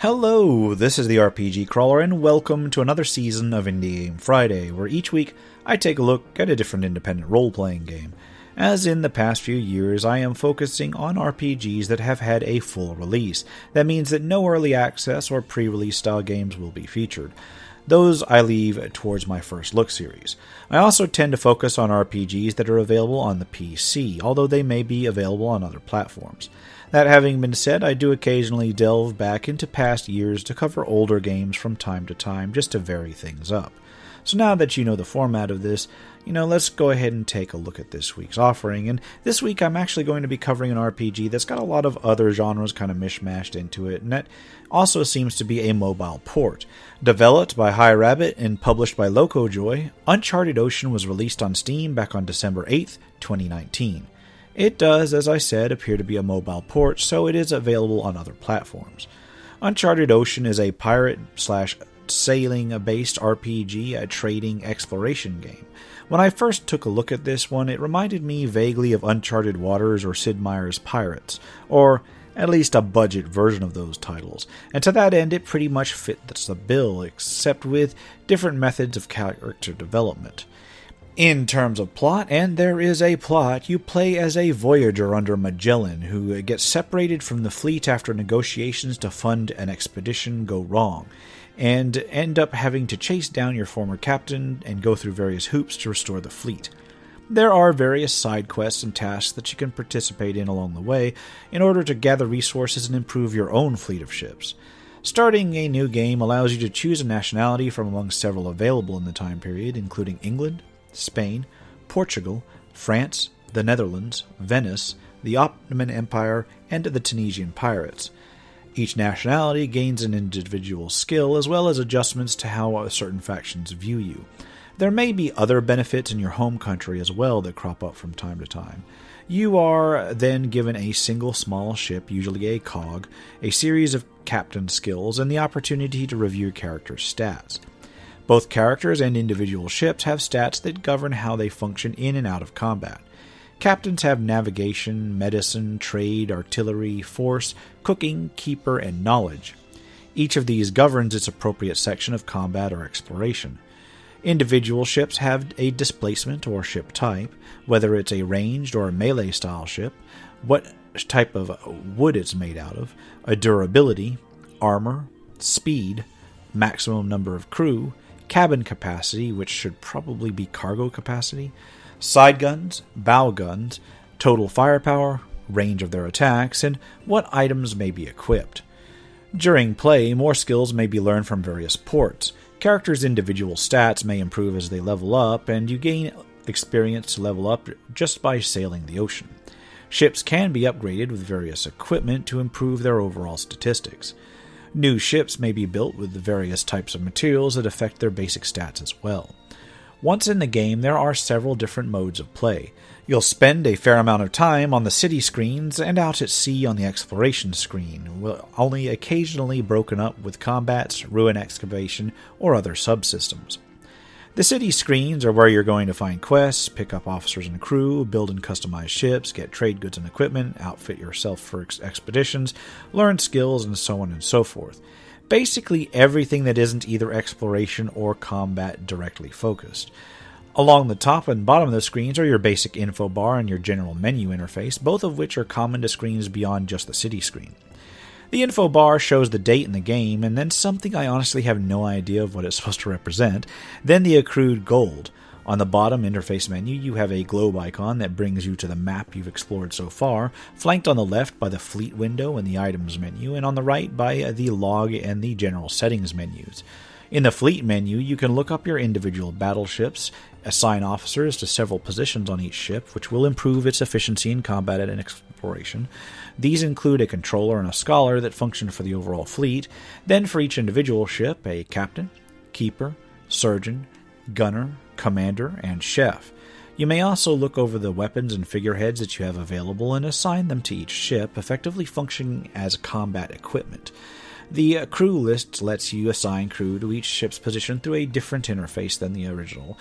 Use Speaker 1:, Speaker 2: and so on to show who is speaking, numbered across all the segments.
Speaker 1: Hello, this is the RPG Crawler, and welcome to another season of Indie Game Friday, where each week I take a look at a different independent role-playing game. As in the past few years, I am focusing on RPGs that have had a full release. That means that no early access or pre-release style games will be featured. Those I leave towards my first look series. I also tend to focus on RPGs that are available on the PC, although they may be available on other platforms. That having been said, I do occasionally delve back into past years to cover older games from time to time, just to vary things up. So now that you know the format of this, let's go ahead and take a look at this week's offering. And this week I'm actually going to be covering an RPG that's got a lot of other genres kind of mishmashed into it, and that also seems to be a mobile port. Developed by Hi Rabbit and published by Locojoy, Uncharted Ocean was released on Steam back on December 8th, 2019. It does, as I said, appear to be a mobile port, so it is available on other platforms. Uncharted Ocean is a pirate/sailing-based RPG, a trading exploration game. When I first took a look at this one, it reminded me vaguely of Uncharted Waters or Sid Meier's Pirates, or at least a budget version of those titles, and to that end it pretty much fits the bill, except with different methods of character development. In terms of plot, and there is a plot, you play as a voyager under Magellan who gets separated from the fleet after negotiations to fund an expedition go wrong, and end up having to chase down your former captain and go through various hoops to restore the fleet. There are various side quests and tasks that you can participate in along the way in order to gather resources and improve your own fleet of ships. Starting a new game allows you to choose a nationality from among several available in the time period, including England, Spain, Portugal, France, the Netherlands, Venice, the Ottoman Empire, and the Tunisian pirates. Each nationality gains an individual skill as well as adjustments to how certain factions view you. There may be other benefits in your home country as well that crop up from time to time. You are then given a single small ship, usually a cog, a series of captain skills, and the opportunity to review your character's stats. Both characters and individual ships have stats that govern how they function in and out of combat. Captains have navigation, medicine, trade, artillery, force, cooking, keeper, and knowledge. Each of these governs its appropriate section of combat or exploration. Individual ships have a displacement or ship type, whether it's a ranged or a melee-style ship, what type of wood it's made out of, a durability, armor, speed, maximum number of crew, cabin capacity, which should probably be cargo capacity, side guns, bow guns, total firepower, range of their attacks, and what items may be equipped. During play, more skills may be learned from various ports. Characters' individual stats may improve as they level up, and you gain experience to level up just by sailing the ocean. Ships can be upgraded with various equipment to improve their overall statistics. New ships may be built with the various types of materials that affect their basic stats as well. Once in the game, there are several different modes of play. You'll spend a fair amount of time on the city screens and out at sea on the exploration screen, only occasionally broken up with combats, ruin excavation, or other subsystems. The city screens are where you're going to find quests, pick up officers and crew, build and customize ships, get trade goods and equipment, outfit yourself for expeditions, learn skills, and so on and so forth. Basically everything that isn't either exploration or combat directly focused. Along the top and bottom of the screens are your basic info bar and your general menu interface, both of which are common to screens beyond just the city screen. The info bar shows the date in the game, and then something I honestly have no idea of what it's supposed to represent, then the accrued gold. On the bottom interface menu, you have a globe icon that brings you to the map you've explored so far, flanked on the left by the fleet window and the items menu, and on the right by the log and the general settings menus. In the fleet menu, you can look up your individual battleships, assign officers to several positions on each ship, which will improve its efficiency in combat and exploration. These include a controller and a scholar that function for the overall fleet. Then for each individual ship, a captain, keeper, surgeon, gunner, commander, and chef. You may also look over the weapons and figureheads that you have available and assign them to each ship, effectively functioning as combat equipment. The crew list lets you assign crew to each ship's position through a different interface than the original.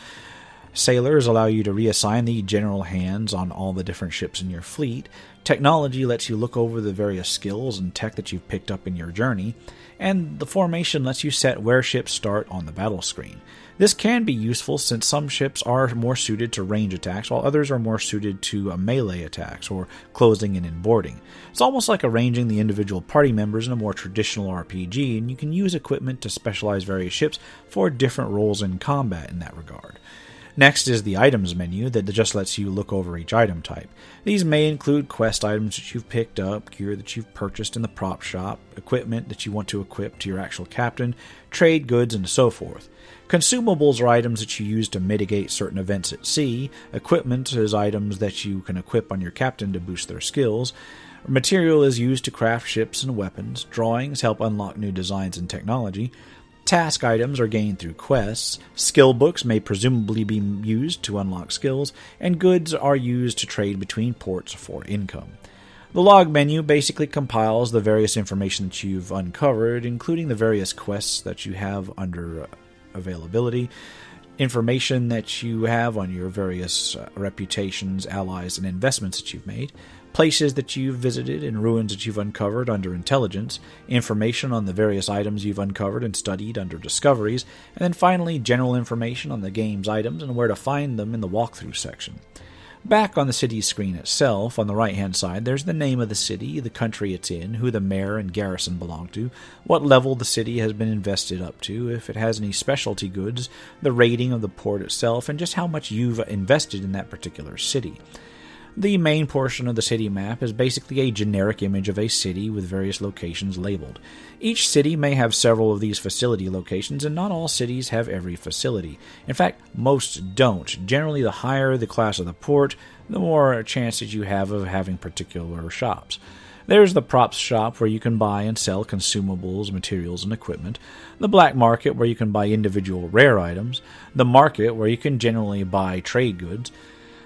Speaker 1: Sailors allow you to reassign the general hands on all the different ships in your fleet. Technology lets you look over the various skills and tech that you've picked up in your journey. And the formation lets you set where ships start on the battle screen. This can be useful since some ships are more suited to range attacks, while others are more suited to melee attacks or closing in and boarding. It's almost like arranging the individual party members in a more traditional RPG, and you can use equipment to specialize various ships for different roles in combat in that regard. Next is the items menu that just lets you look over each item type. These may include quest items that you've picked up, gear that you've purchased in the prop shop, equipment that you want to equip to your actual captain, trade goods, and so forth. Consumables are items that you use to mitigate certain events at sea. Equipment is items that you can equip on your captain to boost their skills. Material is used to craft ships and weapons. Drawings help unlock new designs and technology. Task items are gained through quests. Skill books may presumably be used to unlock skills, and goods are used to trade between ports for income. The log menu basically compiles the various information that you've uncovered, including the various quests that you have under availability, information that you have on your various reputations, allies, and investments that you've made, places that you've visited and ruins that you've uncovered under intelligence, information on the various items you've uncovered and studied under discoveries, and then finally general information on the game's items and where to find them in the walkthrough section. Back on the city screen itself, on the right-hand side, there's the name of the city, the country it's in, who the mayor and garrison belong to, what level the city has been invested up to, if it has any specialty goods, the rating of the port itself, and just how much you've invested in that particular city. The main portion of the city map is basically a generic image of a city with various locations labeled. Each city may have several of these facility locations, and not all cities have every facility. In fact, most don't. Generally, the higher the class of the port, the more chances you have of having particular shops. There's the props shop where you can buy and sell consumables, materials, and equipment. The black market where you can buy individual rare items. The market where you can generally buy trade goods.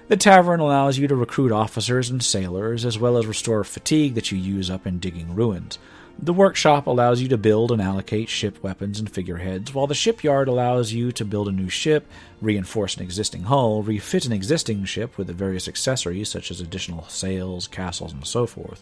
Speaker 1: The tavern allows you to recruit officers and sailors, as well as restore fatigue that you use up in digging ruins. The workshop allows you to build and allocate ship weapons and figureheads, while the shipyard allows you to build a new ship, reinforce an existing hull, refit an existing ship with the various accessories such as additional sails, castles, and so forth.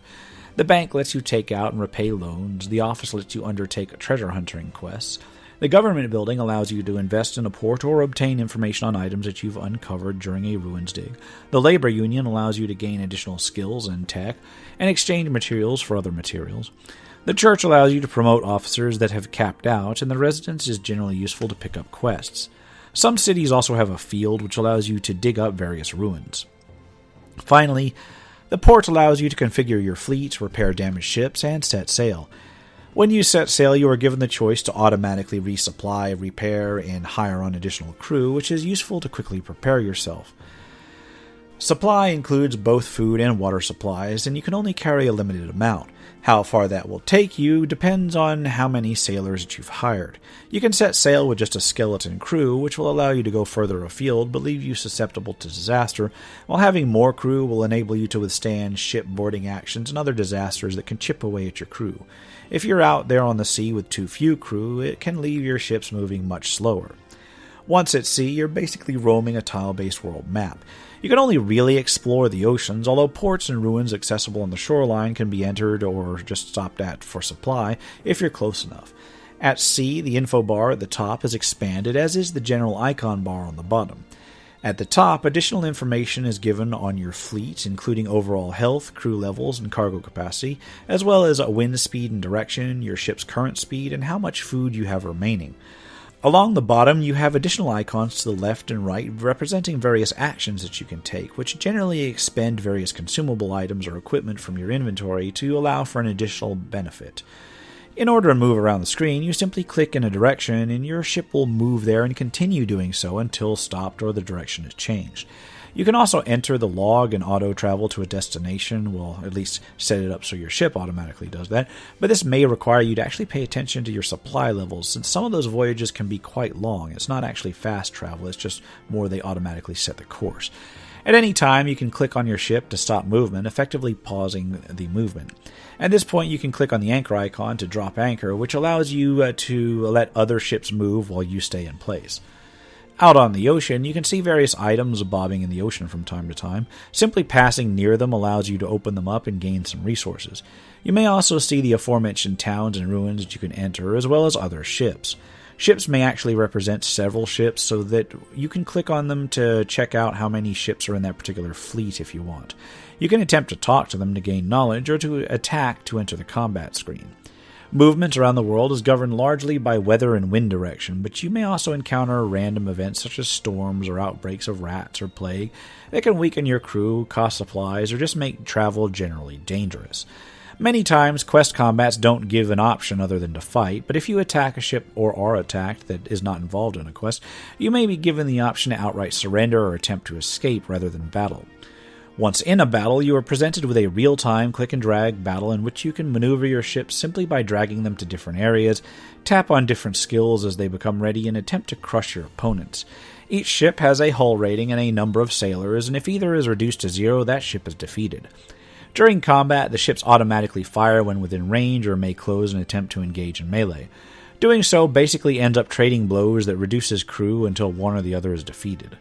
Speaker 1: The bank lets you take out and repay loans. The office lets you undertake treasure hunting quests. The government building allows you to invest in a port or obtain information on items that you've uncovered during a ruins dig. The labor union allows you to gain additional skills and tech, and exchange materials for other materials. The church allows you to promote officers that have capped out, and the residence is generally useful to pick up quests. Some cities also have a field which allows you to dig up various ruins. Finally, the port allows you to configure your fleet, repair damaged ships, and set sail. When you set sail, you are given the choice to automatically resupply, repair, and hire on additional crew, which is useful to quickly prepare yourself. Supply includes both food and water supplies, and you can only carry a limited amount. How far that will take you depends on how many sailors that you've hired. You can set sail with just a skeleton crew, which will allow you to go further afield but leave you susceptible to disaster, while having more crew will enable you to withstand shipboarding actions and other disasters that can chip away at your crew. If you're out there on the sea with too few crew, it can leave your ships moving much slower. Once at sea, you're basically roaming a tile-based world map. You can only really explore the oceans, although ports and ruins accessible on the shoreline can be entered or just stopped at for supply if you're close enough. At sea, the info bar at the top is expanded, as is the general icon bar on the bottom. At the top, additional information is given on your fleet, including overall health, crew levels, and cargo capacity, as well as wind speed and direction, your ship's current speed, and how much food you have remaining. Along the bottom, you have additional icons to the left and right representing various actions that you can take, which generally expend various consumable items or equipment from your inventory to allow for an additional benefit. In order to move around the screen, you simply click in a direction and your ship will move there and continue doing so until stopped or the direction is changed. You can also enter the log and auto-travel to a destination, well, at least set it up so your ship automatically does that, but this may require you to actually pay attention to your supply levels, since some of those voyages can be quite long. It's not actually fast travel, it's just more they automatically set the course. At any time, you can click on your ship to stop movement, effectively pausing the movement. At this point, you can click on the anchor icon to drop anchor, which allows you to let other ships move while you stay in place. Out on the ocean, you can see various items bobbing in the ocean from time to time. Simply passing near them allows you to open them up and gain some resources. You may also see the aforementioned towns and ruins that you can enter, as well as other ships. Ships may actually represent several ships, so that you can click on them to check out how many ships are in that particular fleet if you want. You can attempt to talk to them to gain knowledge, or to attack to enter the combat screen. Movement around the world is governed largely by weather and wind direction, but you may also encounter random events such as storms or outbreaks of rats or plague that can weaken your crew, cost supplies, or just make travel generally dangerous. Many times, quest combats don't give an option other than to fight, but if you attack a ship or are attacked that is not involved in a quest, you may be given the option to outright surrender or attempt to escape rather than battle. Once in a battle, you are presented with a real-time click-and-drag battle in which you can maneuver your ships simply by dragging them to different areas, tap on different skills as they become ready, and attempt to crush your opponents. Each ship has a hull rating and a number of sailors, and if either is reduced to 0, that ship is defeated. During combat, the ships automatically fire when within range or may close and attempt to engage in melee. Doing so basically ends up trading blows that reduces crew until one or the other is defeated.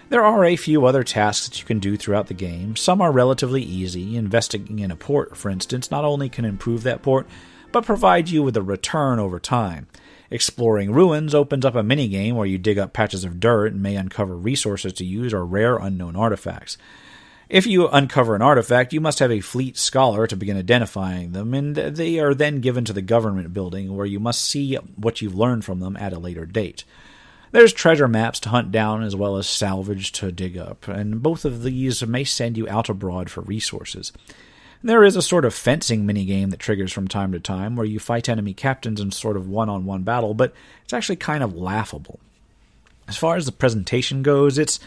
Speaker 1: There are a few other tasks that you can do throughout the game. Some are relatively easy. Investing in a port, for instance, not only can improve that port, but provide you with a return over time. Exploring ruins opens up a minigame where you dig up patches of dirt and may uncover resources to use or rare unknown artifacts. If you uncover an artifact, you must have a fleet scholar to begin identifying them, and they are then given to the government building where you must see what you've learned from them at a later date. There's treasure maps to hunt down as well as salvage to dig up, and both of these may send you out abroad for resources. There is a sort of fencing minigame that triggers from time to time where you fight enemy captains in sort of one-on-one battle, but it's actually kind of laughable. As far as the presentation goes,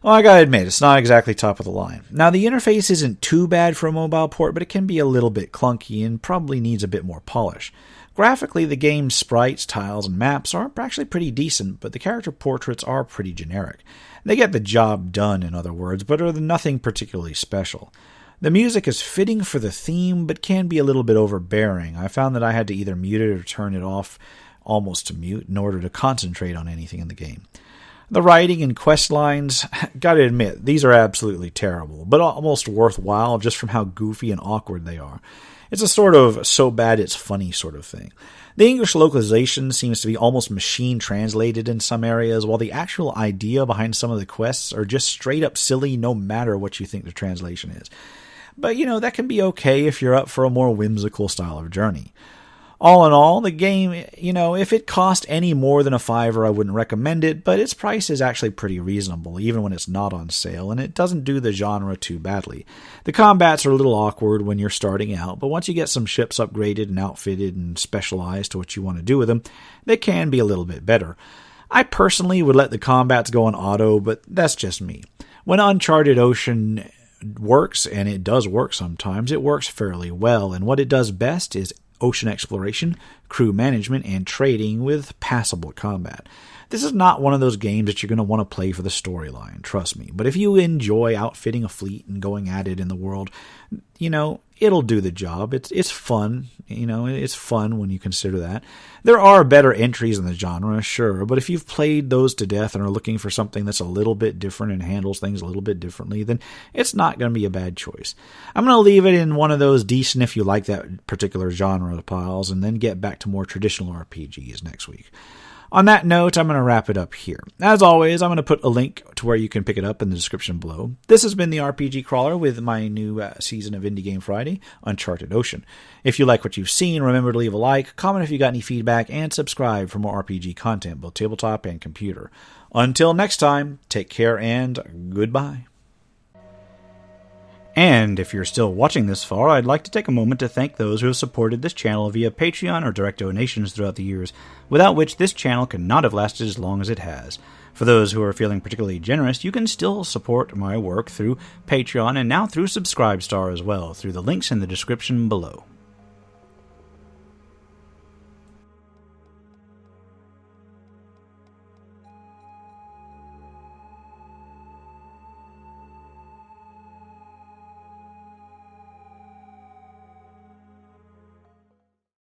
Speaker 1: well, I gotta admit, it's not exactly top of the line. Now, the interface isn't too bad for a mobile port, but it can be a little bit clunky and probably needs a bit more polish. Graphically, the game's sprites, tiles, and maps are actually pretty decent, but the character portraits are pretty generic. They get the job done, in other words, but are nothing particularly special. The music is fitting for the theme, but can be a little bit overbearing. I found that I had to either mute it or turn it off almost to mute in order to concentrate on anything in the game. The writing and quest lines, gotta admit, these are absolutely terrible, but almost worthwhile just from how goofy and awkward they are. It's a sort of so bad it's funny sort of thing. The English localization seems to be almost machine translated in some areas, while the actual idea behind some of the quests are just straight up silly no matter what you think the translation is. But, that can be okay if you're up for a more whimsical style of journey. All in all, the game, if it cost any more than $5, I wouldn't recommend it, but its price is actually pretty reasonable, even when it's not on sale, and it doesn't do the genre too badly. The combats are a little awkward when you're starting out, but once you get some ships upgraded and outfitted and specialized to what you want to do with them, they can be a little bit better. I personally would let the combats go on auto, but that's just me. When Uncharted Ocean works, and it does work sometimes, it works fairly well, and what it does best is ocean exploration, crew management, and trading with passable combat. This is not one of those games that you're going to want to play for the storyline, trust me. But if you enjoy outfitting a fleet and going at it in the world, it'll do the job. It's fun. It's fun when you consider that. There are better entries in the genre, sure, but if you've played those to death and are looking for something that's a little bit different and handles things a little bit differently, then it's not going to be a bad choice. I'm going to leave it in one of those decent if you like that particular genre piles, and then get back to more traditional RPGs next week. On that note, I'm going to wrap it up here. As always, I'm going to put a link to where you can pick it up in the description below. This has been the RPG Crawler with my new season of Indie Game Friday, Uncharted Ocean. If you like what you've seen, remember to leave a like, comment if you got any feedback, and subscribe for more RPG content, both tabletop and computer. Until next time, take care and goodbye. And if you're still watching this far, I'd like to take a moment to thank those who have supported this channel via Patreon or direct donations throughout the years, without which this channel could not have lasted as long as it has. For those who are feeling particularly generous, you can still support my work through Patreon and now through Subscribestar as well, through the links in the description below.